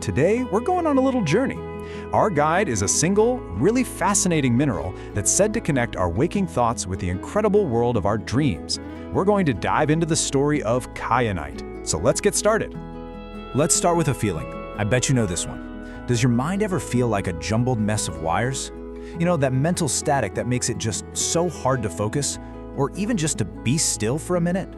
today we're going on a little journey. Our guide is a single, really fascinating mineral that's said to connect our waking thoughts with the incredible world of our dreams. We're going to dive into the story of Kyanite. So let's get started. Let's start with a feeling. I bet you know this one. Does your mind ever feel like a jumbled mess of wires? You know, that mental static that makes it just so hard to focus, or even just to be still for a minute?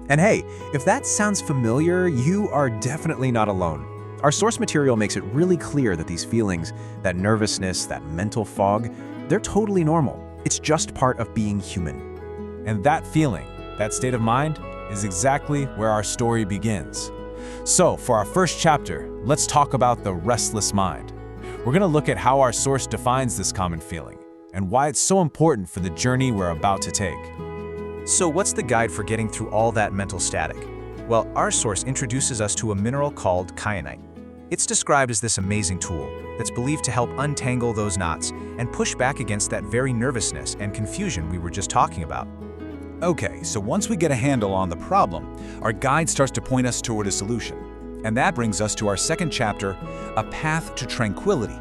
And hey, if that sounds familiar, you are definitely not alone. Our source material makes it really clear that these feelings, that nervousness, that mental fog, they're totally normal. It's just part of being human. And that feeling, that state of mind, is exactly where our story begins. So, for our first chapter, let's talk about the restless mind. We're going to look at how our source defines this common feeling, and why it's so important for the journey we're about to take. So what's the guide for getting through all that mental static? Well, our source introduces us to a mineral called kyanite. It's described as this amazing tool that's believed to help untangle those knots and push back against that very nervousness and confusion we were just talking about. Okay, so once we get a handle on the problem, our guide starts to point us toward a solution. And that brings us to our second chapter, A Path to Tranquility.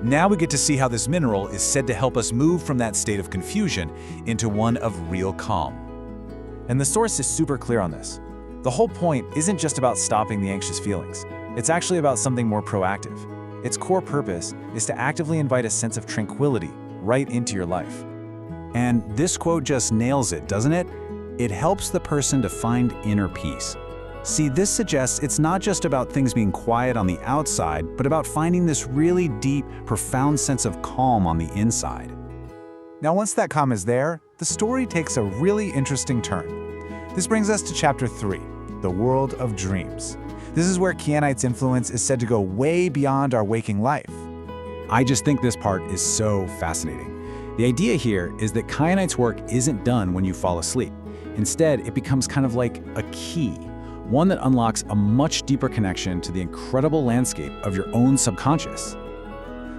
Now we get to see how this mineral is said to help us move from that state of confusion into one of real calm. And the source is super clear on this. The whole point isn't just about stopping the anxious feelings. It's actually about something more proactive. Its core purpose is to actively invite a sense of tranquility right into your life. And this quote just nails it, doesn't it? It helps the person to find inner peace. See, this suggests it's not just about things being quiet on the outside, but about finding this really deep, profound sense of calm on the inside. Now, once that calm is there, the story takes a really interesting turn. This brings us to chapter 3, the world of dreams. This is where Kyanite's influence is said to go way beyond our waking life. I just think this part is so fascinating. The idea here is that Kyanite's work isn't done when you fall asleep. Instead, it becomes kind of like a key, one that unlocks a much deeper connection to the incredible landscape of your own subconscious.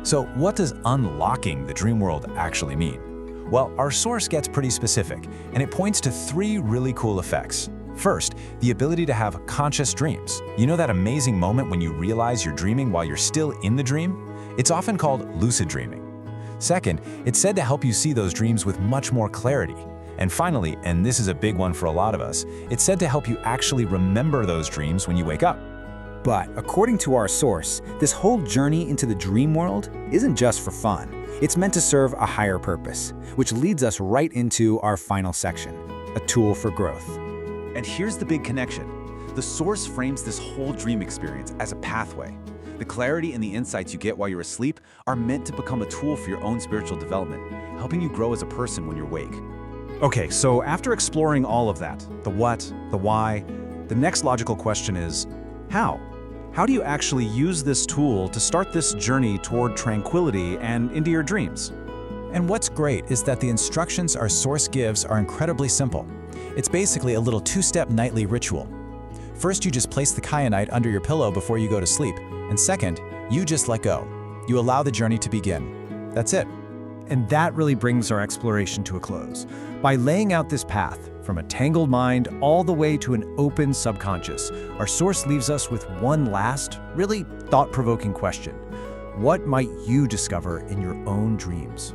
So what does unlocking the dream world actually mean? Well, our source gets pretty specific, and it points to 3 really cool effects. First, the ability to have conscious dreams. You know that amazing moment when you realize you're dreaming while you're still in the dream? It's often called lucid dreaming. Second, it's said to help you see those dreams with much more clarity. And finally, and this is a big one for a lot of us, it's said to help you actually remember those dreams when you wake up. But according to our source, this whole journey into the dream world isn't just for fun. It's meant to serve a higher purpose, which leads us right into our final section, a tool for growth. And here's the big connection. The source frames this whole dream experience as a pathway. The clarity and the insights you get while you're asleep are meant to become a tool for your own spiritual development, helping you grow as a person when you're awake. Okay, so after exploring all of that, the what, the why, the next logical question is, how? How do you actually use this tool to start this journey toward tranquility and into your dreams? And what's great is that the instructions our source gives are incredibly simple. It's basically a little 2-step nightly ritual. First, you just place the kyanite under your pillow before you go to sleep. And second, you just let go. You allow the journey to begin. That's it. And that really brings our exploration to a close. By laying out this path, from a tangled mind all the way to an open subconscious, our source leaves us with one last, really thought-provoking question. What might you discover in your own dreams?